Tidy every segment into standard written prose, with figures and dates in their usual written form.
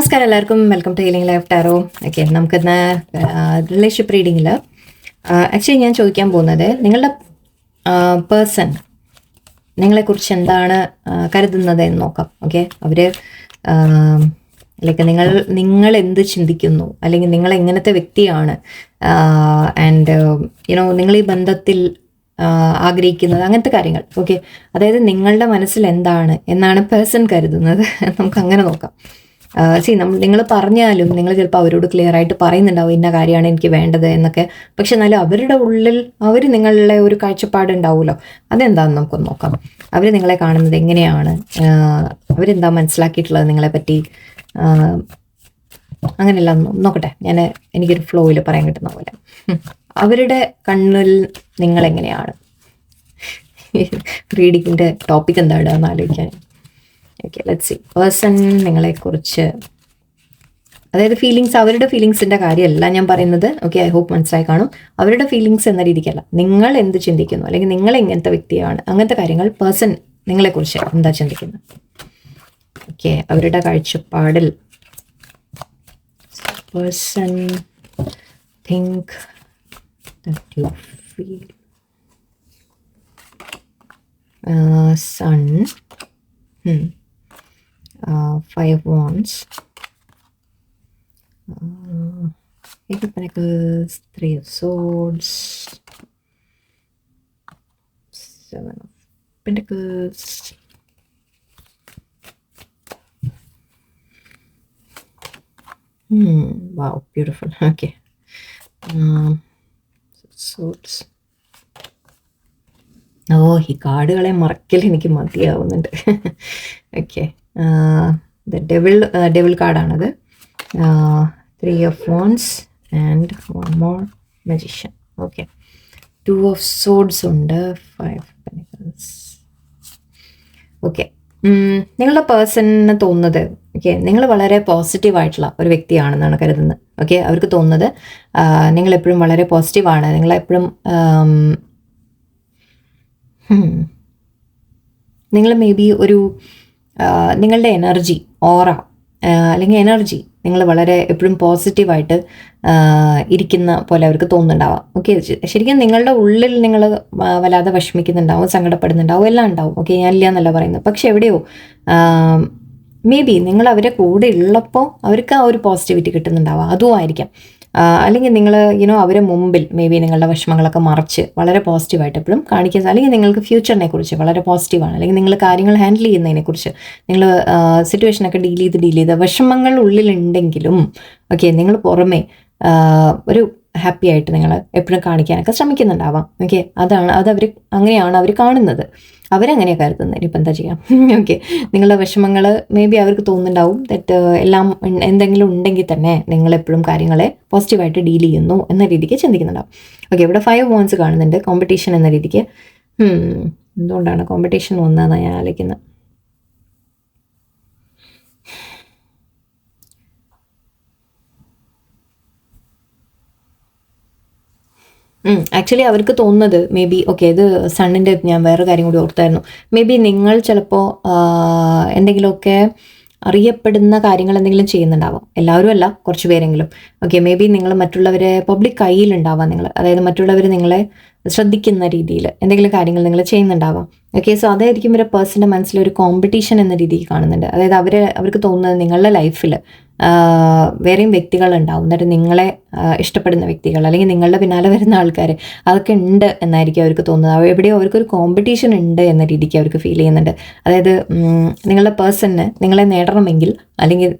നമസ്കാരം എല്ലാവർക്കും. Welcome to healing life tarot. Okay, നമുക്കിന്ന് റിലേഷൻഷിപ്പ് റീഡിങ്ങിൽ ആക്ച്വലി ഞാൻ ചോദിക്കാൻ പോകുന്നത് നിങ്ങളുടെ പേഴ്സൺ നിങ്ങളെക്കുറിച്ച് എന്താണ് കരുതുന്നത് എന്ന് നോക്കാം. ഓക്കെ, അവർ ലൈക്ക് നിങ്ങൾ എന്ത് ചിന്തിക്കുന്നു, അല്ലെങ്കിൽ നിങ്ങൾ എങ്ങനത്തെ വ്യക്തിയാണ്, ആൻഡ് നിങ്ങൾ ഈ ബന്ധത്തിൽ ആഗ്രഹിക്കുന്നത്, അങ്ങനത്തെ കാര്യങ്ങൾ. ഓക്കെ, അതായത് നിങ്ങളുടെ മനസ്സിൽ എന്താണ് എന്നാണ് പേഴ്സൺ കരുതുന്നത്. നമുക്ക് അങ്ങനെ നോക്കാം. നിങ്ങൾ പറഞ്ഞാലും നിങ്ങൾ ചിലപ്പോൾ അവരോട് ക്ലിയർ ആയിട്ട് പറയുന്നുണ്ടാവും ഇന്ന കാര്യമാണ് എനിക്ക് വേണ്ടത് എന്നൊക്കെ. പക്ഷെ എന്നാലും അവരുടെ ഉള്ളിൽ അവർ നിങ്ങളുടെ ഒരു കാഴ്ചപ്പാട് ഉണ്ടാവുമല്ലോ, അതെന്താണെന്ന് നമുക്കൊന്ന് നോക്കാം. അവർ നിങ്ങളെ കാണുന്നത് എങ്ങനെയാണ്, അവരെന്താ മനസ്സിലാക്കിയിട്ടുള്ളത് നിങ്ങളെ പറ്റി, അങ്ങനെയെല്ലാം നോക്കട്ടെ. എനിക്കൊരു ഫ്ലോയിൽ പറയാൻ കിട്ടുന്ന പോലെ. അവരുടെ കണ്ണിൽ നിങ്ങളെങ്ങനെയാണ്, റീഡിങ്ങിൻ്റെ ടോപ്പിക് എന്താ ഇടുക എന്ന് ആലോചിക്കാൻ. Okay, let's see. പേഴ്സൺ നിങ്ങളെക്കുറിച്ച്, അതായത് അവരുടെ ഫീലിങ്സിൻ്റെ കാര്യമല്ല ഞാൻ പറയുന്നത്. ഓക്കെ, ഐ ഹോപ്പ് മനസ്സിലായി കാണും. അവരുടെ ഫീലിങ്സ് എന്ന രീതിക്കല്ല, നിങ്ങൾ എന്ത് ചിന്തിക്കുന്നു, അല്ലെങ്കിൽ നിങ്ങൾ എങ്ങനത്തെ വ്യക്തിയാണ്, അങ്ങനത്തെ കാര്യങ്ങൾ പേഴ്സൺ നിങ്ങളെക്കുറിച്ച് എന്താ ചിന്തിക്കുന്നത്. ഓക്കെ, അവരുടെ കാഴ്ചപ്പാടിൽ person think that you feel. Sun, Five of Wands, Eight of Pentacles, Three of Swords, Seven of Pentacles, wow, beautiful. Okay, Swords. ഈ കാർഡുകളെ മറക്കൽ എനിക്ക് മതിയാവുന്നുണ്ട്. ഓക്കെ, ദ ഡെവിൾ കാർഡാണത്. Three of wands and one more magician. Okay, two of swords ഉണ്ട്, five pentacles. Okay, നിങ്ങളുടെ പേഴ്സണിന് തോന്നുന്നത്, ഓക്കെ, നിങ്ങൾ വളരെ പോസിറ്റീവായിട്ടുള്ള ഒരു വ്യക്തിയാണെന്നാണ് കരുതുന്നത്. ഓക്കെ, അവർക്ക് തോന്നുന്നത് നിങ്ങളെപ്പോഴും വളരെ പോസിറ്റീവാണ്, നിങ്ങളെപ്പോഴും നിങ്ങൾ മേ ബി ഒരു നിങ്ങളുടെ എനർജി, ഓറ അല്ലെങ്കിൽ എനർജി, നിങ്ങൾ വളരെ എപ്പോഴും പോസിറ്റീവായിട്ട് ഇരിക്കുന്ന പോലെ അവർക്ക് തോന്നുന്നുണ്ടാവാം. ഓക്കെ, ശരിക്കും നിങ്ങളുടെ ഉള്ളിൽ നിങ്ങൾ വല്ലാതെ വിഷമിക്കുന്നുണ്ടാവും, സങ്കടപ്പെടുന്നുണ്ടാവും, എല്ലാം ഉണ്ടാവും. ഓക്കെ, ഞാനില്ല എന്നല്ല പറയുന്നത്. പക്ഷെ എവിടെയോ മേ ബി നിങ്ങൾ അവരെ കൂടെ ഉള്ളപ്പോൾ അവർക്ക് ആ ഒരു പോസിറ്റിവിറ്റി കിട്ടുന്നുണ്ടാവാം, അതും ആയിരിക്കാം. അല്ലെങ്കിൽ നിങ്ങൾ അവരെ മുമ്പിൽ മേ ബി നിങ്ങളുടെ വിഷമങ്ങളൊക്കെ മറച്ച് വളരെ പോസിറ്റീവായിട്ട് എപ്പോഴും കാണിക്കുക, അല്ലെങ്കിൽ നിങ്ങൾക്ക് ഫ്യൂച്ചറിനെ കുറിച്ച് വളരെ പോസിറ്റീവാണ്, അല്ലെങ്കിൽ നിങ്ങൾ കാര്യങ്ങൾ ഹാൻഡിൽ ചെയ്യുന്നതിനെക്കുറിച്ച്, നിങ്ങൾ സിറ്റുവേഷനൊക്കെ ഡീൽ ചെയ്ത് വിഷമങ്ങൾ ഉള്ളിലുണ്ടെങ്കിലും ഓക്കെ, നിങ്ങൾ പുറമേ ഒരു ഹാപ്പി ആയിട്ട് നിങ്ങൾ എപ്പോഴും കാണിക്കാനൊക്കെ ശ്രമിക്കുന്നുണ്ടാവാം. ഓക്കെ, അങ്ങനെയാണ് അവർ കാണുന്നത്, അവരങ്ങനെയാണ് കരുതുന്നത്. ഇനിയിപ്പോൾ എന്താ ചെയ്യാം. ഓക്കെ, നിങ്ങളുടെ വിഷമങ്ങൾ മേ ബി അവർക്ക് തോന്നുന്നുണ്ടാവും ദറ്റ് എല്ലാം എന്തെങ്കിലും ഉണ്ടെങ്കിൽ തന്നെ നിങ്ങളെപ്പോഴും കാര്യങ്ങളെ പോസിറ്റീവായിട്ട് ഡീൽ ചെയ്യുന്നു എന്ന രീതിക്ക് ചിന്തിക്കുന്നുണ്ടാവും. ഓക്കെ, ഇവിടെ 5 വോൺസ് കാണുന്നുണ്ട്, കോമ്പറ്റീഷൻ എന്ന രീതിക്ക്. എന്തുകൊണ്ടാണ് കോമ്പറ്റീഷൻ വന്നതെന്നാണ് ഞാൻ ആലോചിക്കുന്നത്. ആക്ച്വലി അവർക്ക് തോന്നുന്നത് മേ ബി, ഓക്കെ, ഇത് സണ്ണിൻ്റെ ഞാൻ വേറെ കാര്യം കൂടി ഓർത്തായിരുന്നു. മേ ബി നിങ്ങൾ ചിലപ്പോൾ എന്തെങ്കിലുമൊക്കെ അറിയപ്പെടുന്ന കാര്യങ്ങൾ എന്തെങ്കിലും ചെയ്യുന്നുണ്ടാവാം. എല്ലാവരും അല്ല, കുറച്ച് പേരെങ്കിലും. ഓക്കെ, മേ ബി നിങ്ങൾ മറ്റുള്ളവരെ പബ്ലിക് കയ്യിലുണ്ടാവാം, നിങ്ങൾ, അതായത് മറ്റുള്ളവർ നിങ്ങളെ ശ്രദ്ധിക്കുന്ന രീതിയിൽ എന്തെങ്കിലും കാര്യങ്ങൾ നിങ്ങൾ ചെയ്യുന്നുണ്ടാവാം. ഓക്കെ, സോ അതായിരിക്കും ഒരു പേഴ്സൻ്റെ മനസ്സിലൊരു കോമ്പറ്റീഷൻ എന്ന രീതിയിൽ കാണുന്നുണ്ട്. അതായത് അവർക്ക് തോന്നുന്നത് നിങ്ങളുടെ ലൈഫിൽ വേറെയും വ്യക്തികളുണ്ടാവും, എന്നിട്ട് നിങ്ങളെ ഇഷ്ടപ്പെടുന്ന വ്യക്തികൾ, അല്ലെങ്കിൽ നിങ്ങളുടെ പിന്നാലെ വരുന്ന ആൾക്കാർ, അതൊക്കെ ഉണ്ട് എന്നായിരിക്കും അവർക്ക് തോന്നുന്നത്. എവിടെയോ അവർക്കൊരു കോമ്പറ്റീഷൻ ഉണ്ട് എന്ന രീതിക്ക് അവർക്ക് ഫീൽ ചെയ്യുന്നുണ്ട്. അതായത് നിങ്ങളുടെ പേഴ്സണിന് നിങ്ങളെ നേടണമെങ്കിൽ, അല്ലെങ്കിൽ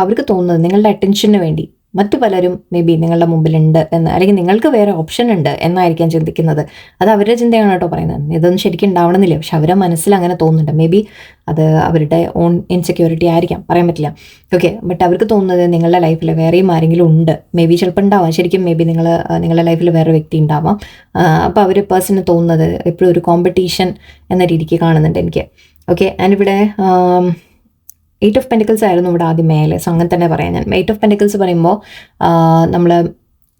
അവർക്ക് തോന്നുന്നത് നിങ്ങളുടെ അറ്റൻഷന് വേണ്ടി മറ്റു പലരും മേ ബി നിങ്ങളുടെ മുമ്പിലുണ്ട് എന്ന്, അല്ലെങ്കിൽ നിങ്ങൾക്ക് വേറെ ഓപ്ഷൻ ഉണ്ട് എന്നായിരിക്കാം ചിന്തിക്കുന്നത്. അത് അവരുടെ ചിന്തയാണ് കേട്ടോ പറയുന്നത്. ഇതൊന്നും ശരിക്കും ഉണ്ടാവണമെന്നില്ല, പക്ഷെ അവരുടെ മനസ്സിൽ അങ്ങനെ തോന്നുന്നുണ്ട്. മേ ബി അത് അവരുടെ ഓൺ ഇൻസെക്യൂരിറ്റി ആയിരിക്കാം, പറയാൻ പറ്റില്ല. ഓക്കെ, ബട്ട് അവർക്ക് തോന്നുന്നത് നിങ്ങളുടെ ലൈഫിൽ വേറെയും ആരെങ്കിലും ഉണ്ട്. മേ ബി ചിലപ്പോൾ ഉണ്ടാവാം, ശരിക്കും മേ ബി നിങ്ങളുടെ ലൈഫിൽ വേറെ വ്യക്തി ഉണ്ടാവാം. അപ്പോൾ അവർ പേഴ്സണിന് തോന്നുന്നത് എപ്പോഴും ഒരു കോമ്പറ്റീഷൻ എന്ന രീതിക്ക് കാണുന്നുണ്ട് എനിക്ക്. ഓക്കെ, ആൻഡ് ഇവിടെ 8 ഓഫ് പെൻറ്റിക്കിൾസ് ആയിരുന്നു ഇവിടെ ആദ്യം മേലെ. സോ അങ്ങനെ തന്നെ പറയാം ഞാൻ. 8 ഓഫ് പെൻറ്റിക്കിൾസ് പറയുമ്പോൾ നമ്മൾ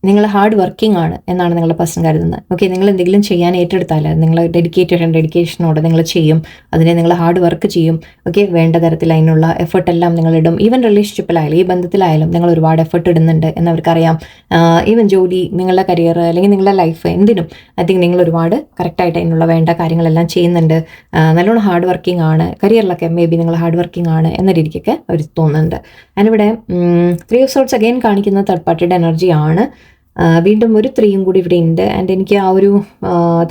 നിങ്ങൾ ഹാർഡ് വർക്കിംഗ് ആണ് എന്നാണ് നിങ്ങളുടെ പേഴ്സൺ കരുതുന്നത്. ഓക്കെ, നിങ്ങൾ എന്തെങ്കിലും ചെയ്യാൻ ഏറ്റെടുത്താൽ നിങ്ങൾ ഡെഡിക്കേഷനോടെ നിങ്ങൾ ചെയ്യും, അതിനെ നിങ്ങൾ ഹാർഡ് വർക്ക് ചെയ്യും. ഓക്കെ, വേണ്ട തരത്തിൽ അതിനുള്ള എഫർട്ട് എല്ലാം നിങ്ങൾ ഇടും. ഈവൻ റിലേഷൻഷിപ്പിലായാലും ഈ ബന്ധത്തിലായാലും നിങ്ങൾ ഒരുപാട് എഫർട്ട് ഇടുന്നുണ്ട് എന്നവർക്കറിയാം. ഈവൻ ജോലി, നിങ്ങളുടെ കരിയർ അല്ലെങ്കിൽ നിങ്ങളുടെ ലൈഫ് എന്തിനും ഐ തിങ്ക് നിങ്ങൾ ഒരുപാട് കറക്റ്റായിട്ട് അതിനുള്ള വേണ്ട കാര്യങ്ങളെല്ലാം ചെയ്യുന്നുണ്ട്. നല്ലോണം ഹാർഡ് വർക്കിംഗ് ആണ്. കരിയറിലൊക്കെ മേ ബി നിങ്ങൾ ഹാർഡ് വർക്കിംഗ് ആണ് എന്ന രീതിക്കൊക്കെ അവർ തോന്നുന്നുണ്ട്. അതിനിവിടെ 3 ഓഫ് സോർട്സ് അഗെയിൻ കാണിക്കുന്ന തേർഡ് പാർട്ടിയുടെ എനർജി ആണ്. വീണ്ടും ഒരു 3യും കൂടി ഇവിടെ ഉണ്ട്. ആൻഡ് എനിക്ക് ആ ഒരു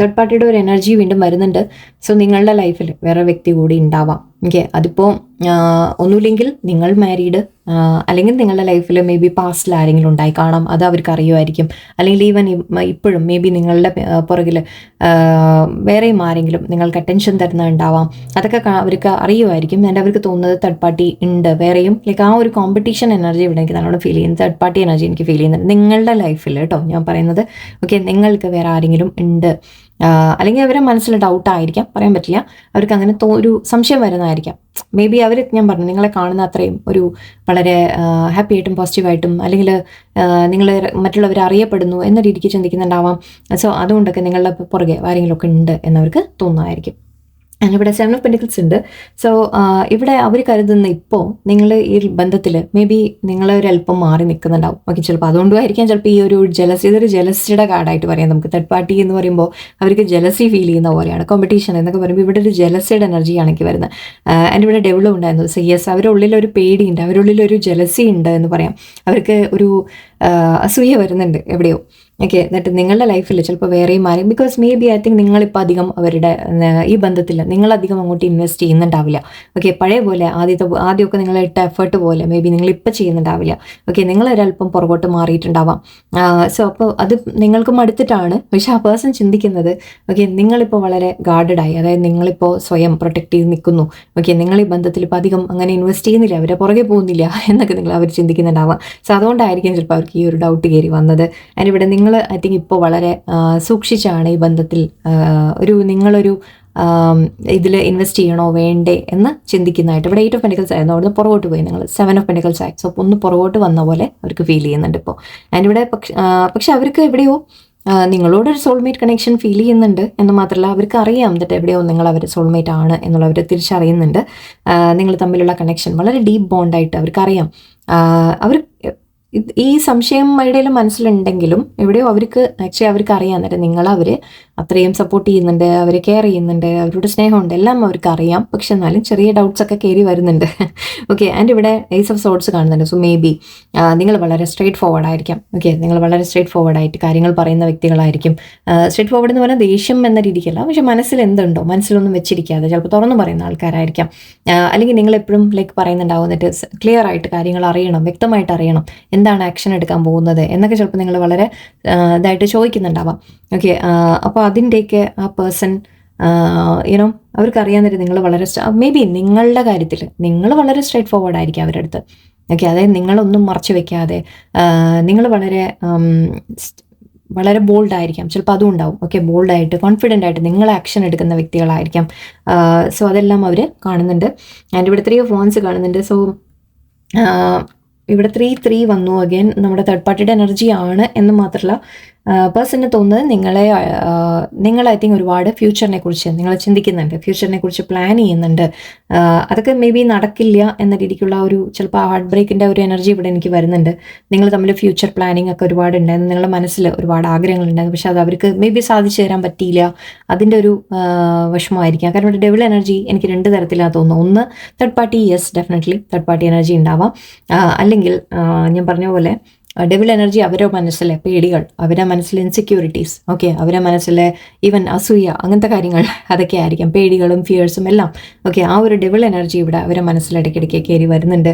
തേർഡ് പാർട്ടിയുടെ ഒരു എനർജി വീണ്ടും വരുന്നുണ്ട്. സോ നിങ്ങളുടെ ലൈഫിൽ വേറെ വ്യക്തി കൂടി ഉണ്ടാവാം. ഓക്കെ, അതിപ്പോൾ ഒന്നുമില്ലെങ്കിൽ നിങ്ങൾ മാരീഡ്, അല്ലെങ്കിൽ നിങ്ങളുടെ ലൈഫിൽ മേ ബി പാസ്റ്റിൽ ആരെങ്കിലും ഉണ്ടായി കാണാം, അത് അവർക്ക് അറിയുമായിരിക്കും. അല്ലെങ്കിൽ ഈവൻ ഇപ്പോഴും മേ ബി നിങ്ങളുടെ പുറകിൽ വേറെയും ആരെങ്കിലും നിങ്ങൾക്ക് അറ്റൻഷൻ തരുന്നുണ്ടാവാം, അതൊക്കെ അവർക്ക് അറിയുമായിരിക്കും. ആൻഡ് അവർക്ക് തോന്നുന്നത് തേർഡ് പാർട്ടി ഉണ്ട് വേറെയും. ലൈക്ക് ആ ഒരു കോമ്പറ്റീഷൻ എനർജി ഇവിടെ എനിക്ക് നല്ലോണം ഫീൽ ചെയ്യുന്നത്. തേർഡ് പാർട്ടി എനർജി എനിക്ക് ഫീൽ ചെയ്യുന്നത് നിങ്ങളുടെ ലൈഫിൽ കേട്ടോ ഞാൻ പറയുന്നത്. ഓക്കെ, നിങ്ങൾക്ക് വേറെ ആരെങ്കിലും ഉണ്ട്, അല്ലെങ്കിൽ അവരെ മനസ്സിൽ ഡൗട്ടായിരിക്കാം, പറയാൻ പറ്റില്ല. അവർക്ക് അങ്ങനെ ഒരു സംശയം വരുന്നതായിരിക്കാം. മേ ബി അവർ, ഞാൻ പറഞ്ഞു, നിങ്ങളെ കാണുന്ന അത്രയും ഒരു വളരെ ഹാപ്പി ആയിട്ടും പോസിറ്റീവായിട്ടും, അല്ലെങ്കിൽ നിങ്ങൾ മറ്റുള്ളവർ അറിയപ്പെടുന്നു എന്ന രീതിക്ക് ചിന്തിക്കുന്നുണ്ടാവാം. സോ അതുകൊണ്ടൊക്കെ നിങ്ങളുടെ പുറകെ ആരെങ്കിലുമൊക്കെ ഉണ്ട് എന്നവർക്ക് തോന്നുമായിരിക്കും. ഇവിടെ 7 ഓഫ് പെന്റിക്കിൾസ് ഉണ്ട്. സോ ഇവിടെ അവർ കരുതുന്ന ഇപ്പോൾ നിങ്ങൾ ഈ ബന്ധത്തിൽ മേ ബി നിങ്ങളൊരല്പം മാറി നിൽക്കുന്നുണ്ടാവും. ഓക്കെ, ചിലപ്പോൾ അതുകൊണ്ടുമായിരിക്കാം. ചിലപ്പോൾ ഈ ഒരു ജലസി, ഇതൊരു ജലസിയുടെ കാർഡായിട്ട് പറയാം നമുക്ക്. തേർഡ് പാർട്ടി എന്ന് പറയുമ്പോൾ അവർക്ക് ജലസി ഫീൽ ചെയ്യുന്ന പോലെയാണ്. കോമ്പറ്റീഷൻ എന്നൊക്കെ പറയുമ്പോൾ ഇവിടെ ഒരു ജലസിയുടെ എനർജിയാണ് എനിക്ക് വരുന്നത്. ആൻഡ് ഇവിടെ ഡെവലപ്പ് ഉണ്ടായിരുന്നു. സോ യെസ്, അവരുടെ ഉള്ളിലൊരു പേടിയുണ്ട്, അവരുടെ ഉള്ളിലൊരു ജലസി ഉണ്ട് എന്ന് പറയാം. അവർക്ക് ഒരു അസൂയ വരുന്നുണ്ട് എവിടെയോ. ഓക്കെ, എന്നിട്ട് നിങ്ങളുടെ ലൈഫിൽ ചിലപ്പോൾ വേറെയും മാറി. Because may be I think നിങ്ങളിപ്പോൾ അധികം അവരുടെ ഈ ബന്ധത്തിൽ നിങ്ങളധികം അങ്ങോട്ട് ഇൻവെസ്റ്റ് ചെയ്യുന്നുണ്ടാവില്ല. ഓക്കെ, പഴയ പോലെ ആദ്യമൊക്കെ നിങ്ങൾ ഇട്ട എഫേർട്ട് പോലെ മേ ബി നിങ്ങളിപ്പോൾ ചെയ്യുന്നുണ്ടാവില്ല. ഓക്കെ, നിങ്ങളൊരല്പം പുറകോട്ട് മാറിയിട്ടുണ്ടാവാം. സോ അപ്പോൾ അത് നിങ്ങൾക്ക് മടുത്തിട്ടാണ്. പക്ഷെ ആ പേഴ്സൺ ചിന്തിക്കുന്നത് ഓക്കെ നിങ്ങളിപ്പോൾ വളരെ ഗാർഡഡായി, അതായത് നിങ്ങളിപ്പോൾ സ്വയം പ്രൊട്ടക്റ്റ് ചെയ്ത് നിൽക്കുന്നു. ഓക്കെ, നിങ്ങൾ ഈ ബന്ധത്തിൽ ഇപ്പോൾ അധികം അങ്ങനെ ഇൻവെസ്റ്റ് ചെയ്യുന്നില്ല, അവരെ പുറകെ പോകുന്നില്ല എന്നൊക്കെ അവർ ചിന്തിക്കുന്നുണ്ടാവാം. സോ അതുകൊണ്ടായിരിക്കും ചിലപ്പോൾ അവർക്ക് ഈ ഒരു ഡൗട്ട് കയറി വന്നത്. ആൻഡ് ഇവിടെ നിങ്ങൾ ഐ തിങ്ക് ഇപ്പോൾ വളരെ സൂക്ഷിച്ചാണ് ഈ ബന്ധത്തിൽ നിങ്ങളൊരു ഇതിൽ ഇൻവെസ്റ്റ് ചെയ്യണോ വേണ്ടേ എന്ന് ചിന്തിക്കുന്നതായിട്ട്. ഇവിടെ 8 ഓഫ് പെന്റിക്കിൾസ് ആയിരുന്നു, അവിടുന്ന് പുറകോട്ട് പോയി നിങ്ങൾ 7 ഓഫ് പെന്റിക്കിൾസ് ആയി. സോ ഒന്ന് പുറകോട്ട് വന്ന പോലെ അവർക്ക് ഫീൽ ചെയ്യുന്നുണ്ട് ഇപ്പോൾ. ആൻഡ് ഇവിടെ പക്ഷെ അവർക്ക് എവിടെയോ നിങ്ങളോടൊരു സോൾമേറ്റ് കണക്ഷൻ ഫീൽ ചെയ്യുന്നുണ്ട് എന്ന് മാത്രമല്ല അവർക്ക് അറിയാം എന്നിട്ട് എവിടെയോ നിങ്ങൾ അവർ സോൾമേറ്റ് ആണ് എന്നുള്ളവർ തിരിച്ചറിയുന്നുണ്ട്. നിങ്ങൾ തമ്മിലുള്ള കണക്ഷൻ വളരെ ഡീപ്പ് ബോണ്ടായിട്ട് അവർക്കറിയാം. അവർ ഈ സംശയം ഇടയിൽ മനസ്സിലുണ്ടെങ്കിലും എവിടെയോ അവർക്ക് അറിയാം എന്നിട്ട് നിങ്ങളവർ അത്രയും സപ്പോർട്ട് ചെയ്യുന്നുണ്ട്, അവർ കെയർ ചെയ്യുന്നുണ്ട്, അവരുടെ സ്നേഹമുണ്ട്, എല്ലാം അവർക്ക് അറിയാം. പക്ഷെ എന്നാലും ചെറിയ ഡൗട്ട്സ് ഒക്കെ കയറി വരുന്നുണ്ട്. ഓക്കെ, ആൻഡ് ഇവിടെ ഏസ് ഓഫ് സോർട്സ് കാണുന്നുണ്ട്. സോ മേ ബി നിങ്ങൾ വളരെ സ്ട്രേറ്റ് ഫോർവേഡ് ആയിരിക്കാം. ഓക്കെ, നിങ്ങൾ വളരെ സ്ട്രേറ്റ് ഫോർവേഡ് ആയിട്ട് കാര്യങ്ങൾ പറയുന്ന വ്യക്തികളായിരിക്കും. സ്ട്രേറ്റ് ഫോർവേഡ് എന്ന് പറഞ്ഞാൽ ദേഷ്യം എന്ന രീതിക്കല്ല, പക്ഷെ മനസ്സിൽ എന്തുണ്ടോ മനസ്സിലൊന്നും വെച്ചിരിക്കാതെ ചിലപ്പോൾ തുറന്നു പറയുന്ന ആൾക്കാരായിരിക്കാം. അല്ലെങ്കിൽ നിങ്ങൾ എപ്പോഴും ലൈക്ക് പറയുന്നുണ്ടാവും എന്നിട്ട് ക്ലിയർ ആയിട്ട് കാര്യങ്ങൾ അറിയണം, വ്യക്തമായിട്ട് അറിയണം, എന്താണ് ആക്ഷൻ എടുക്കാൻ പോകുന്നത് എന്നൊക്കെ ചിലപ്പോൾ നിങ്ങൾ വളരെ ഇതായിട്ട് ചോദിക്കുന്നുണ്ടാവാം. ഓക്കെ, അപ്പോൾ അതിൻ്റെയൊക്കെ ആ പേഴ്സൺ യുനോ അവർക്കറിയാൻ തരും നിങ്ങൾ വളരെ മേ ബി നിങ്ങളുടെ കാര്യത്തിൽ നിങ്ങൾ വളരെ സ്ട്രേറ്റ് ഫോർവേഡ് ആയിരിക്കും അവരുടെ അടുത്ത്. ഓക്കെ, അതായത് നിങ്ങളൊന്നും മറച്ചു വെക്കാതെ നിങ്ങൾ വളരെ ബോൾഡായിരിക്കാം, ചിലപ്പോൾ അതും ഉണ്ടാവും. ഓക്കെ, ബോൾഡായിട്ട് കോൺഫിഡൻ്റ് ആയിട്ട് നിങ്ങൾ ആക്ഷൻ എടുക്കുന്ന വ്യക്തികളായിരിക്കാം. സോ അതെല്ലാം അവർ കാണുന്നുണ്ട്. ആൻഡ് ഇവിടെ 3 ഓഫ് വാൻസ് കാണുന്നുണ്ട്. സോ ഇവിടെ 3 വന്നു. അഗൈൻ നമ്മുടെ തേർഡ് പാർട്ടിയുടെ എനർജി ആണ് എന്ന് മാത്രമല്ല പേഴ്സണിന് തോന്നുന്നത് നിങ്ങൾ ഐ തിങ്ക് ഒരുപാട് ഫ്യൂച്ചറിനെ കുറിച്ച് നിങ്ങൾ ചിന്തിക്കുന്നുണ്ട്, ഫ്യൂച്ചറിനെ കുറിച്ച് പ്ലാൻ ചെയ്യുന്നുണ്ട്. അതൊക്കെ മേ ബി നടക്കില്ല എന്ന രീതിക്കുള്ള ഒരു ചിലപ്പോൾ ഹാർട്ട് ബ്രേക്കിൻ്റെ ഒരു എനർജി ഇവിടെ എനിക്ക് വരുന്നുണ്ട്. നിങ്ങൾ തമ്മിൽ ഫ്യൂച്ചർ പ്ലാനിങ് ഒക്കെ ഒരുപാടുണ്ടായിരുന്നു, നിങ്ങളുടെ മനസ്സിൽ ഒരുപാട് ആഗ്രഹങ്ങളുണ്ടായിരുന്നു, പക്ഷെ അത് അവർക്ക് മേ ബി സാധിച്ചു തരാൻ പറ്റിയില്ല. അതിൻ്റെ ഒരു വിഷമമായിരിക്കാം. കാരണം ഇവിടെ ഡെവിൾ എനർജി എനിക്ക് 2 തരത്തിലാണ് തോന്നുന്നു. ഒന്ന് third party, yes definitely third party energy ഉണ്ടാവാം. അല്ലെങ്കിൽ ഞാൻ പറഞ്ഞ പോലെ ഡെവിൾ എനർജി അവരുടെ മനസ്സിലെ പേടികൾ, അവരുടെ മനസ്സിലെ ഇൻസെക്യൂരിറ്റീസ്, ഓക്കെ, അവരുടെ മനസ്സിലെ ഈവൻ അസൂയ, അങ്ങനത്തെ കാര്യങ്ങൾ അതൊക്കെ ആയിരിക്കാം, പേടികളും ഫിയേഴ്സും എല്ലാം. ഓക്കെ, ആ ഒരു ഡെവിൾ എനർജി ഇവിടെ അവരുടെ മനസ്സിലിടയ്ക്കിടയ്ക്ക് കയറി വരുന്നുണ്ട്.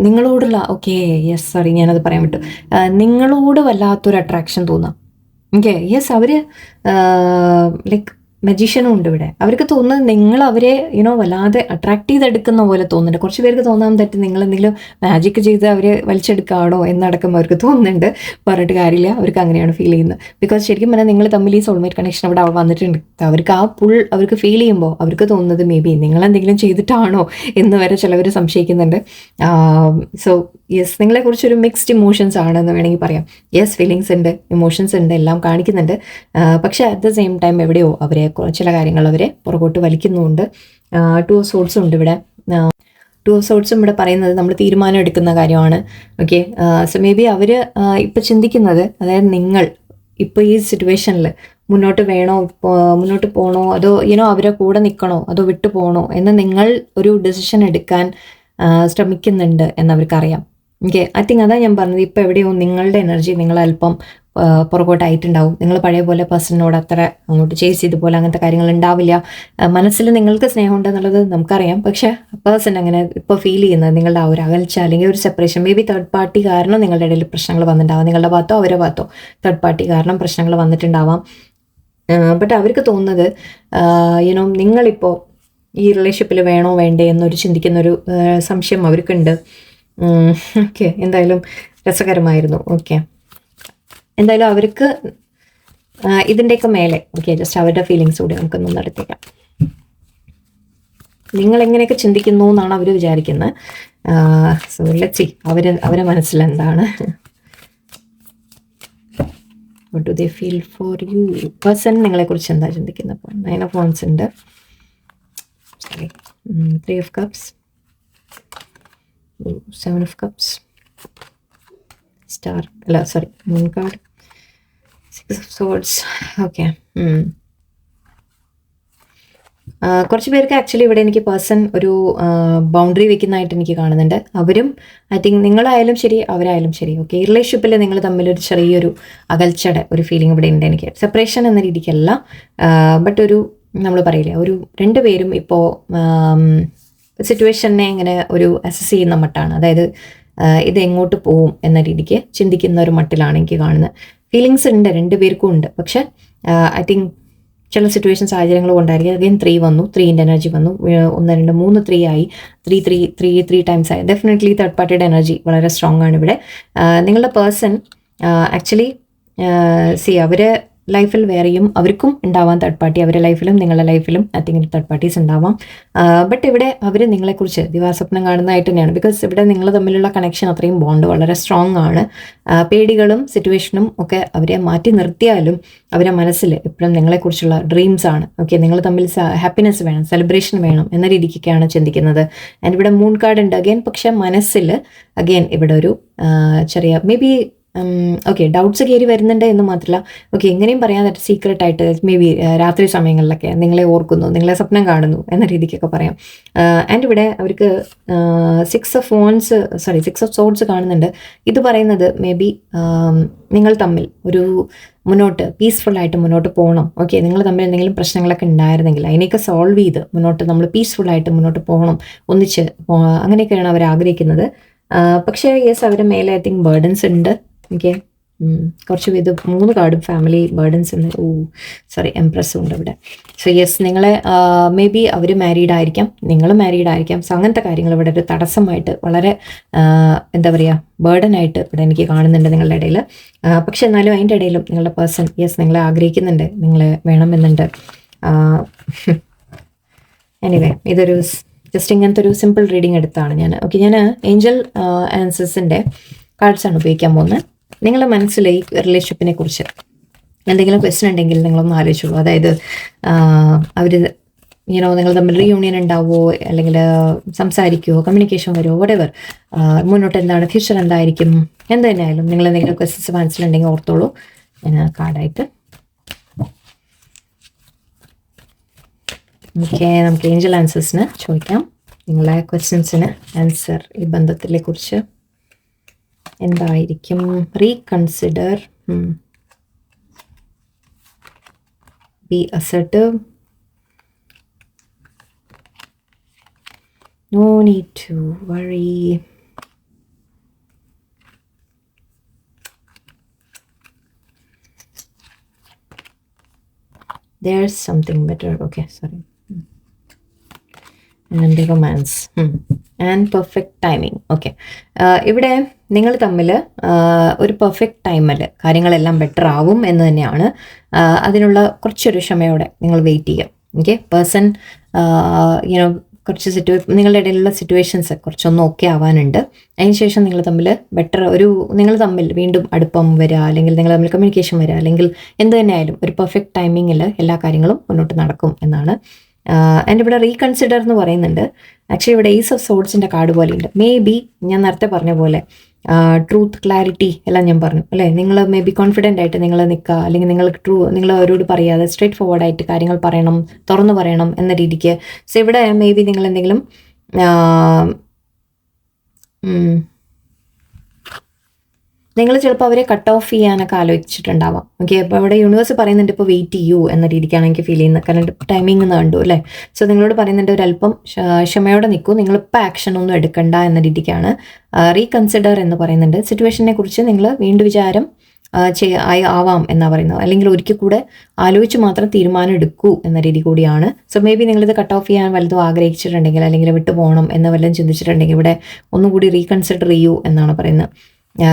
നിങ്ങളോടുള്ള യെസ് സോറി ഞാനത് പറയാൻ വിട്ടു, നിങ്ങളോട് വല്ലാത്തൊരു അട്രാക്ഷൻ തോന്നാം. ഓക്കെ, യെസ് അവർ ലൈക്ക് മജീഷ്യനും ഉണ്ട് ഇവിടെ. അവർക്ക് തോന്നുന്നത് നിങ്ങൾ അവരെ വല്ലാതെ അട്രാക്ട് ചെയ്തെടുക്കുന്ന പോലെ തോന്നുന്നുണ്ട്. കുറച്ച് പേർക്ക് തോന്നാൻ പറ്റും നിങ്ങൾ എന്തെങ്കിലും മാജിക് ചെയ്ത് അവരെ വലിച്ചെടുക്കുകയാണോ എന്നടക്കം അവർക്ക് തോന്നുന്നുണ്ട്. പറഞ്ഞിട്ട് കാര്യമില്ല, അവർക്ക് അങ്ങനെയാണ് ഫീൽ ചെയ്യുന്നത്. ബിക്കോസ് ശരിക്കും പറഞ്ഞാൽ നിങ്ങൾ തമ്മിൽ ഈ സോൾമേറ്റ് കണക്ഷൻ അവിടെ വന്നിട്ടുണ്ട്. അവർക്ക് ആ പുൾ അവർക്ക് ഫീൽ ചെയ്യുമ്പോൾ അവർക്ക് തോന്നുന്നത് മേ ബി നിങ്ങൾ എന്തെങ്കിലും ചെയ്തിട്ടാണോ എന്ന് വരെ ചിലവർ സംശയിക്കുന്നുണ്ട്. സോ യെസ്, നിങ്ങളെക്കുറിച്ചൊരു മിക്സ്ഡ് ഇമോഷൻസ് ആണെന്ന് വേണമെങ്കിൽ പറയാം. യെസ്, ഫീലിങ്സ് ഉണ്ട്, ഇമോഷൻസ് ഉണ്ട്, എല്ലാം കാണിക്കുന്നുണ്ട്. പക്ഷെ അറ്റ് ദ സെയിം ടൈം എവിടെയോ അവരെ ചില കാര്യങ്ങൾ അവരെ പുറകോട്ട് വലിക്കുന്നുണ്ട്. 2 of Swords ഉണ്ട് ഇവിടെ. 2 of Swords ഇവിടെ പറയുന്നത് നമ്മൾ തീരുമാനം എടുക്കുന്ന കാര്യമാണ്. ഓക്കെ, സോ മേ ബി അവർ ഇപ്പം ചിന്തിക്കുന്നത്, അതായത് നിങ്ങൾ ഇപ്പോൾ ഈ സിറ്റുവേഷനിൽ മുന്നോട്ട് പോകണോ അതോ അവരെ കൂടെ നിൽക്കണോ അതോ വിട്ടു പോകണോ എന്ന് നിങ്ങൾ ഒരു ഡെസിഷൻ എടുക്കാൻ ശ്രമിക്കുന്നുണ്ട് എന്നവർക്കറിയാം. ഓക്കെ, ഐ തിങ്ക് അതാണ് ഞാൻ പറഞ്ഞത്. ഇപ്പോൾ എവിടെയോ നിങ്ങളുടെ എനർജി നിങ്ങളൽപ്പം പുറകോട്ടായിട്ടുണ്ടാവും. നിങ്ങൾ പഴയ പോലെ പേഴ്സണിനോട് അത്ര അങ്ങോട്ട് ചേസ് ചെയ്ത് പോലെ അങ്ങനത്തെ കാര്യങ്ങൾ ഉണ്ടാവില്ല. മനസ്സിൽ നിങ്ങൾക്ക് സ്നേഹമുണ്ട് എന്നുള്ളത് നമുക്കറിയാം. പക്ഷേ പേഴ്സൺ അങ്ങനെ ഇപ്പോൾ ഫീൽ ചെയ്യുന്നത് നിങ്ങളുടെ ആ ഒരു അകൽച്ച അല്ലെങ്കിൽ ഒരു separation, may be third party കാരണം നിങ്ങളുടെ ഇടയിൽ പ്രശ്നങ്ങൾ വന്നിട്ടുണ്ടാവാം. നിങ്ങളുടെ ഭാഗത്തോ അവരുടെ ഭാഗത്തോ തേർഡ് പാർട്ടി കാരണം പ്രശ്നങ്ങൾ വന്നിട്ടുണ്ടാവാം. ബട്ട് അവർക്ക് തോന്നുന്നത് നിങ്ങളിപ്പോൾ ഈ റിലേഷൻഷിപ്പിൽ വേണോ വേണ്ടേ എന്നൊരു ചിന്തിക്കുന്നൊരു സംശയം അവർക്കുണ്ട്. ഓക്കെ, എന്തായാലും രസകരമായിരുന്നു. ഓക്കെ, എന്തായാലും അവർക്ക് ഇതിൻ്റെയൊക്കെ മേലെ ജസ്റ്റ് അവരുടെ ഫീലിങ്സ് കൂടി നമുക്കൊന്ന് നടത്തിക്കാം. നിങ്ങൾ എങ്ങനെയൊക്കെ ചിന്തിക്കുന്നു എന്നാണ് അവർ വിചാരിക്കുന്നത്. സോ ലെറ്റ്സ് സീ അവരെ മനസ്സിലെന്താണ്. What do they feel for you? Person നിങ്ങളെക്കുറിച്ച് എന്താ ചിന്തിക്കുന്നത്? അപ്പോൾ 9 of Wands ഉണ്ട്, 3 of Cups, 7 of Cups, Moon card, 6 of Swords. Okay, കുറച്ച് പേർക്ക് ആക്ച്വലി ഇവിടെ എനിക്ക് പേഴ്സൺ ഒരു ബൗണ്ടറി വെക്കുന്നതായിട്ട് എനിക്ക് കാണുന്നുണ്ട്. അവരും ഐ തിങ്ക് നിങ്ങളായാലും ശരി അവരായാലും ശരി ഈ റിലേഷൻഷിപ്പിൽ നിങ്ങൾ തമ്മിലൊരു ചെറിയൊരു അകൽച്ചയുടെ ഒരു ഫീലിംഗ് ഇവിടെ ഉണ്ട് എനിക്ക്. സെപ്പറേഷൻ എന്ന രീതിക്കല്ല, ബട്ട് ഒരു നമ്മൾ പറയില്ലേ, ഒരു രണ്ടുപേരും ഇപ്പോൾ സിറ്റുവേഷനെ ഇങ്ങനെ ഒരു അസസ് ചെയ്യുന്ന മട്ടാണ്. അതായത് ഇത് എങ്ങോട്ട് പോവും എന്ന രീതിക്ക് ചിന്തിക്കുന്ന ഒരു മട്ടിലാണ് എനിക്ക് കാണുന്നത്. ഫീലിങ്സ് ഉണ്ട്, രണ്ടുപേർക്കും ഉണ്ട്. പക്ഷെ ഐ തിങ്ക് ചില സിറ്റുവേഷൻ സാഹചര്യങ്ങൾ കൊണ്ടായിരിക്കും അഗൈൻ 3 വന്നു, 3ൻ്റെ എനർജി വന്നു, 1 2 3 3 ആയി, 3 ടൈംസ് ആയി. ഡെഫിനറ്റ്ലി തേർഡ് പാർട്ടിയുടെ എനർജി വളരെ സ്ട്രോങ് ആണ് ഇവിടെ. നിങ്ങളുടെ പേഴ്സൺ ആക്ച്വലി അവരെ ലൈഫിൽ വേറെയും അവർക്കും ഉണ്ടാവാം തേർഡ് പാർട്ടി. അവരുടെ ലൈഫിലും നിങ്ങളുടെ ലൈഫിലും ഐ തിങ്ക് തേർഡ് പാർട്ടീസ് ഉണ്ടാവാം. ബട്ട് ഇവിടെ അവർ നിങ്ങളെക്കുറിച്ച് ദിവാസ്വപ്നം കാണുന്നതായിട്ട് തന്നെയാണ്. ബിക്കോസ് ഇവിടെ നിങ്ങൾ തമ്മിലുള്ള കണക്ഷൻ അത്രയും ബോണ്ട് വളരെ സ്ട്രോങ് ആണ്. പേടികളും സിറ്റുവേഷനും ഒക്കെ അവരെ മാറ്റി നിർത്തിയാലും അവരെ മനസ്സിൽ എപ്പോഴും നിങ്ങളെക്കുറിച്ചുള്ള ഡ്രീംസ് ആണ്. ഓക്കെ, നിങ്ങൾ തമ്മിൽ ഹാപ്പിനെസ് വേണം, സെലിബ്രേഷൻ വേണം എന്ന രീതിക്കൊക്കെയാണ് ചിന്തിക്കുന്നത്. ആൻഡ് ഇവിടെ മൂൺ കാർഡ് ഉണ്ട് അഗൈൻ. പക്ഷെ മനസ്സിൽ അഗൈൻ ഇവിടെ ഒരു ചെറിയ മേ ബി ഡൗട്ട്സ് കയറി വരുന്നുണ്ട് എന്ന് മാത്രമല്ല എങ്ങനെയും പറയാൻ പറ്റും സീക്രട്ട് ആയിട്ട് മേ ബി രാത്രി സമയങ്ങളിലൊക്കെ നിങ്ങളെ ഓർക്കുന്നു, നിങ്ങളെ സ്വപ്നം കാണുന്നു എന്ന രീതിക്കൊക്കെ പറയാം. ആൻഡ് ഇവിടെ അവർക്ക് 6 of Swords കാണുന്നുണ്ട്. ഇത് പറയുന്നത് മേ ബി നിങ്ങൾ തമ്മിൽ ഒരു മുന്നോട്ട് പീസ്ഫുള്ളായിട്ട് മുന്നോട്ട് പോകണം. നിങ്ങൾ തമ്മിൽ എന്തെങ്കിലും പ്രശ്നങ്ങളൊക്കെ ഉണ്ടായിരുന്നെങ്കിൽ അതിനെയൊക്കെ സോൾവ് ചെയ്ത് മുന്നോട്ട് നമ്മൾ പീസ്ഫുള്ളായിട്ട് മുന്നോട്ട് പോകണം, ഒന്നിച്ച് അങ്ങനെയൊക്കെയാണ് അവർ ആഗ്രഹിക്കുന്നത്. പക്ഷേ യെസ്, അവരുടെ മേലെ ഐ തിങ്ക് ബേർഡൻസ് ഉണ്ട്. കുറച്ച് ഇത് 3 കാർഡും ഫാമിലി ബേർഡൻസ് ഉണ്ട്. എംപ്രസ്സും ഉണ്ട് ഇവിടെ. സോ യെസ്, നിങ്ങളെ മേ ബി അവർ മാരീഡ് ആയിരിക്കാം, നിങ്ങൾ മാരീഡ് ആയിരിക്കാം. സോ അങ്ങനത്തെ കാര്യങ്ങൾ ഇവിടെ ഒരു തടസ്സമായിട്ട് വളരെ എന്താ പറയുക ബേർഡനായിട്ട് ഇവിടെ എനിക്ക് കാണുന്നുണ്ട് നിങ്ങളുടെ ഇടയിൽ. പക്ഷെ എന്നാലും അതിൻ്റെ ഇടയിലും നിങ്ങളുടെ പേഴ്സൺ യെസ് നിങ്ങളെ ആഗ്രഹിക്കുന്നുണ്ട്, നിങ്ങളെ വേണമെന്നുണ്ട്. എനിവേ, ഇതൊരു ജസ്റ്റ് ഇങ്ങനത്തെ ഒരു സിമ്പിൾ റീഡിങ് എടുത്താണ് ഞാൻ. ഞാൻ ഏഞ്ചൽ ആൻസേഴ്സിൻ്റെ കാർഡ്സാണ് ഉപയോഗിക്കാൻ പോകുന്നത്. നിങ്ങളുടെ മനസ്സിൽ ഈ റിലേഷൻഷിപ്പിനെ കുറിച്ച് എന്തെങ്കിലും ക്വസ്റ്റ്യൻ ഉണ്ടെങ്കിൽ നിങ്ങളൊന്ന് ആലോചിച്ചോളൂ. അതായത് അവർ നിങ്ങൾ തമ്മിൽ റീയൂണിയൻ ഉണ്ടാവുമോ, അല്ലെങ്കിൽ സംസാരിക്കുമോ, കമ്മ്യൂണിക്കേഷൻ വരുമോ, വടെവർ, മുന്നോട്ട് എന്താണ്, ഫ്യൂച്ചർ എന്തായിരിക്കും, എന്ത് തന്നെയായാലും നിങ്ങൾ എന്തെങ്കിലും ക്വസ്റ്റ്യൻസ് മനസ്സിലുണ്ടെങ്കിൽ ഓർത്തോളൂ. ഞാൻ കാർഡായിട്ട് നമുക്ക് ഏഞ്ചൽ ആൻസേഴ്സിന് ചോദിക്കാം. നിങ്ങളെ ക്വസ്റ്റ്യൻസിന് ആൻസർ ഈ ബന്ധത്തിലെ കുറിച്ച് എന്തായിരിക്കും? Reconsider, be assertive, no need to worry, there's something better. Okay, sorry. And romance and perfect timing. Okay, ഇവിടെ നിങ്ങൾ തമ്മിൽ ഒരു പെർഫെക്റ്റ് ടൈമിൽ കാര്യങ്ങളെല്ലാം ബെറ്റർ ആവും എന്ന് തന്നെയാണ്. അതിനുള്ള കുറച്ചൊരു ക്ഷമയോടെ നിങ്ങൾ വെയിറ്റ് ചെയ്യുക. ഓക്കെ, പേഴ്സൺ യുനോ കുറച്ച് നിങ്ങളുടെ ഇടയിലുള്ള സിറ്റുവേഷൻസ് കുറച്ചൊന്നും ഓക്കെ ആവാനുണ്ട്. അതിനുശേഷം നിങ്ങൾ തമ്മിൽ ബെറ്റർ നിങ്ങൾ തമ്മിൽ വീണ്ടും അടുപ്പം വരിക, അല്ലെങ്കിൽ നിങ്ങൾ തമ്മിൽ കമ്മ്യൂണിക്കേഷൻ വരിക, അല്ലെങ്കിൽ എന്ത് തന്നെയായാലും ഒരു പെർഫെക്റ്റ് ടൈമിങ്ങിൽ എല്ലാ കാര്യങ്ങളും മുന്നോട്ട് നടക്കും എന്നാണ്. ആൻഡ് ഇവിടെ റീകൺസിഡർ എന്ന് പറയുന്നുണ്ട്. ആക്ച്വലി ഇവിടെ ഈസ് ഓഫ് സോഡ്സിൻ്റെ കാർഡ് പോലെയുണ്ട്. മേ ബി ഞാൻ നേരത്തെ പറഞ്ഞ പോലെ ട്രൂത്ത്, ക്ലാരിറ്റി എല്ലാം ഞാൻ പറഞ്ഞു അല്ലേ. നിങ്ങൾ മേ ബി കോൺഫിഡൻ്റ് ആയിട്ട് നിങ്ങൾ നിൽക്കുക, അല്ലെങ്കിൽ നിങ്ങൾ അവരോട് പറയാതെ സ്ട്രേറ്റ് ഫോർവേഡ് ആയിട്ട് കാര്യങ്ങൾ പറയണം, തുറന്നു പറയണം എന്ന രീതിക്ക്. സോ ഇവിടെ മേ ബി നിങ്ങൾ എന്തെങ്കിലും നിങ്ങൾ ചിലപ്പോൾ അവരെ കട്ട് ഓഫ് ചെയ്യാനൊക്കെ ആലോചിച്ചിട്ടുണ്ടാവാം. ഓക്കെ, അപ്പോൾ അവിടെ യൂണിവേഴ്സ് പറയുന്നുണ്ട് ഇപ്പോൾ വെയിറ്റ് ചെയ്യൂ എന്ന രീതിക്കാണ് എനിക്ക് ഫീൽ ചെയ്യുന്നത്. കാരണം ടൈമിംഗ് എന്ന് കണ്ടു അല്ലേ. സോ നിങ്ങളോട് പറയുന്നുണ്ട് ഒരല്പം ക്ഷമയോടെ നിൽക്കൂ, നിങ്ങളിപ്പോൾ ആക്ഷൻ ഒന്നും എടുക്കണ്ട എന്ന രീതിക്കാണ്. റീകൺസിഡർ എന്ന് പറയുന്നുണ്ട്. സിറ്റുവേഷനെ കുറിച്ച് നിങ്ങൾ വീണ്ടും വിചാരം ആവാം എന്നാണ് പറയുന്നത്, അല്ലെങ്കിൽ ഒരിക്കൽ കൂടെ ആലോചിച്ച് മാത്രം തീരുമാനം എടുക്കൂ എന്ന രീതി കൂടിയാണ്. സോ മേ ബി നിങ്ങളിത് കട്ട് ഓഫ് ചെയ്യാൻ വലുതും ആഗ്രഹിച്ചിട്ടുണ്ടെങ്കിൽ, അല്ലെങ്കിൽ വിട്ടു പോകണം എന്ന് വല്ലതും ചിന്തിച്ചിട്ടുണ്ടെങ്കിൽ ഇവിടെ ഒന്നുകൂടി റീകൺസിഡർ ചെയ്യൂ എന്നാണ് പറയുന്നത്.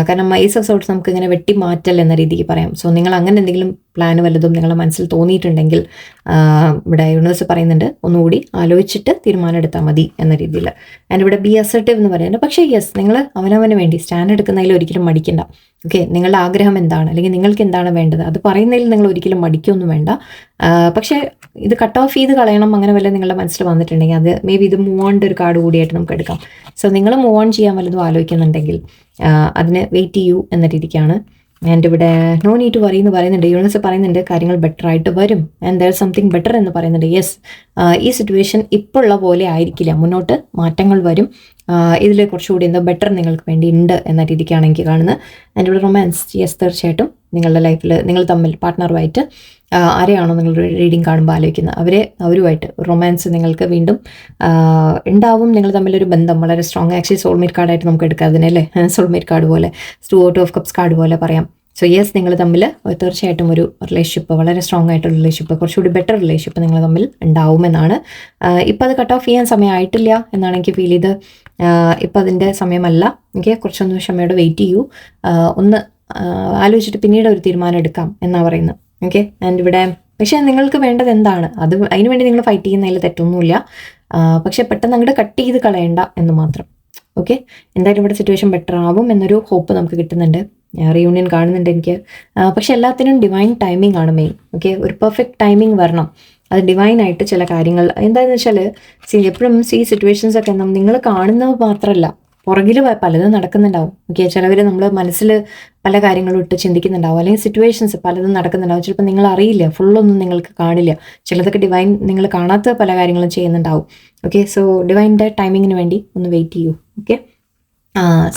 കാരണം ഈസ് ഓഫ് സോർട്സ് നമുക്ക് ഇങ്ങനെ വെട്ടി മാറ്റൽ എന്ന രീതിക്ക് പറയാം. സോ നിങ്ങൾ അങ്ങനെ എന്തെങ്കിലും പ്ലാൻ വല്ലതും നിങ്ങളുടെ മനസ്സിൽ തോന്നിയിട്ടുണ്ടെങ്കിൽ ഇവിടെ യൂണിവേഴ്സ് പറയുന്നുണ്ട് ഒന്നുകൂടി ആലോചിച്ചിട്ട് തീരുമാനം എടുത്താൽ മതി എന്ന രീതിയിൽ. ആൻഡ് ഇവിടെ ബി അസർട്ടീവ് എന്ന് പറയുന്നത്. പക്ഷേ യെസ്, നിങ്ങൾ അവനവന് വേണ്ടി സ്റ്റാൻഡ് എടുക്കുന്നതിൽ ഒരിക്കലും മടിക്കണ്ട. ഓക്കെ, നിങ്ങളുടെ ആഗ്രഹം എന്താണ്, അല്ലെങ്കിൽ നിങ്ങൾക്ക് എന്താണ് വേണ്ടത്, അത് പറയുന്നതിൽ നിങ്ങൾ ഒരിക്കലും മടിക്കൊന്നും വേണ്ട. പക്ഷേ ഇത് കട്ട് ഓഫ് ചെയ്ത് കളയണം അങ്ങനെ വല്ല നിങ്ങളുടെ മനസ്സിൽ വന്നിട്ടുണ്ടെങ്കിൽ അത് മേ ബി ഇത് മൂവ് ഓണിൻ്റെ ഒരു കാർഡ് കൂടിയായിട്ട് നമുക്ക് എടുക്കാം. സോ നിങ്ങൾ മൂവ് ഓൺ ചെയ്യാൻ വല്ലതും ആലോചിക്കുന്നുണ്ടെങ്കിൽ അതിന് വെയിറ്റ് ചെയ്യൂ എന്ന രീതിക്കാണ്. ആൻഡ് ഇവിടെ നോ നീഡ് ടു വറി എന്ന് പറയുന്നുണ്ട്. യൂണിവേഴ്സ് പറയുന്നുണ്ട് കാര്യങ്ങൾ ബെറ്റർ ആയിട്ട് വരും. ആൻഡ് ദർ സംതിങ് ബെറ്റർ എന്ന് പറയുന്നുണ്ട്. യെസ്, ഈ സിറ്റുവേഷൻ ഇപ്പോൾ ഉള്ള പോലെ ആയിരിക്കില്ല, മുന്നോട്ട് മാറ്റങ്ങൾ വരും. ഇതിൽ കുറച്ചുകൂടി എന്തോ ബെറ്റർ നിങ്ങൾക്ക് വേണ്ടി ഉണ്ട് എന്ന രീതിക്കാണ് എനിക്ക് കാണുന്നത്. ആൻഡ് ഇവിടെ റൊമാൻസ്, യെസ് തീർച്ചയായിട്ടും നിങ്ങളുടെ ലൈഫിൽ നിങ്ങൾ തമ്മിൽ പാർട്ട്ണറുമായിട്ട് ആരെയാണോ നിങ്ങൾ റീഡിങ് കാണുമ്പോൾ ആലോചിക്കുന്നത് അവരുമായിട്ട് റൊമാൻസ് നിങ്ങൾക്ക് വീണ്ടും ഉണ്ടാവും. നിങ്ങൾ തമ്മിലൊരു ബന്ധം വളരെ സ്ട്രോങ്. ആക്ച്വലി സോൾമേറ്റ് കാർഡായിട്ട് നമുക്ക് എടുക്കാം അതിനെ അല്ലേ, സോൾമേറ്റ് കാർഡ് പോലെ, ടു ഓഫ് കപ്സ് കാർഡ് പോലെ പറയാം. സോ യെസ്, നിങ്ങൾ തമ്മിൽ തീർച്ചയായിട്ടും ഒരു റിലേഷൻഷിപ്പ്, വളരെ സ്ട്രോങ് ആയിട്ടുള്ള റിലേഷൻഷിപ്പ്, കുറച്ചുകൂടി ബെറ്റർ റിലേഷൻഷിപ്പ് നിങ്ങൾ തമ്മിൽ ഉണ്ടാവുമെന്നാണ്. ഇപ്പം അത് കട്ട് ഓഫ് ചെയ്യാൻ സമയമായിട്ടില്ല എന്നാണ് എനിക്ക് ഫീൽ ചെയ്ത്. ഇപ്പം അതിൻ്റെ സമയമല്ല. എനിക്ക് കുറച്ചൊന്ന് ക്ഷമയോടെ വെയിറ്റ് ചെയ്യൂ, ഒന്ന് ആലോചിച്ചിട്ട് പിന്നീട് ഒരു തീരുമാനം എടുക്കാം എന്നാണ് പറയുന്നത്. ഓക്കെ, ആൻഡ് ഇവിടെ പക്ഷേ നിങ്ങൾക്ക് വേണ്ടത് എന്താണ്, അതിനു വേണ്ടി നിങ്ങൾ ഫൈറ്റ് ചെയ്യുന്നതിൽ തെറ്റൊന്നുമില്ല. പക്ഷെ പെട്ടെന്ന് അങ്ങോട്ട് കട്ട് ചെയ്ത് കളയണ്ട എന്ന് മാത്രം. ഓക്കെ, എന്തായാലും ഇവിടെ സിറ്റുവേഷൻ ബെറ്റർ ആവും എന്നൊരു ഹോപ്പ് നമുക്ക് കിട്ടുന്നുണ്ട്. റീയൂണിയൻ കാണുന്നുണ്ട് എനിക്ക്. പക്ഷെ എല്ലാത്തിനും ഡിവൈൻ ടൈമിംഗ് ആണ് മെയിൻ. ഓക്കെ, ഒരു പെർഫെക്റ്റ് ടൈമിംഗ് വരണം. അത് ഡിവൈനായിട്ട് ചില കാര്യങ്ങൾ എന്താണെന്ന് വെച്ചാൽ എപ്പോഴും ഈ സിറ്റുവേഷൻസ് ഒക്കെ നിങ്ങൾ കാണുന്നത് മാത്രമല്ല, പുറകിൽ പലതും നടക്കുന്നുണ്ടാവും. ഓക്കെ, ചിലവർ നമ്മൾ മനസ്സിൽ പല കാര്യങ്ങളും ഇട്ട് ചിന്തിക്കുന്നുണ്ടാവും, അല്ലെങ്കിൽ സിറ്റുവേഷൻസ് പലതും നടക്കുന്നുണ്ടാവും. ചിലപ്പോൾ നിങ്ങൾ അറിയില്ല, ഫുള്ളൊന്നും നിങ്ങൾക്ക് കാണില്ല. ചിലതൊക്കെ ഡിവൈൻ നിങ്ങൾ കാണാത്ത പല കാര്യങ്ങളും ചെയ്യുന്നുണ്ടാവും. ഓക്കെ, സോ ഡിവൈൻ്റെ ടൈമിങ്ങിന് വേണ്ടി ഒന്ന് വെയിറ്റ് ചെയ്യൂ. ഓക്കെ,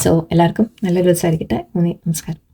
സോ എല്ലാവർക്കും നല്ലൊരു ദിവസമായിരിക്കട്ടെ. നന്ദി, നമസ്കാരം.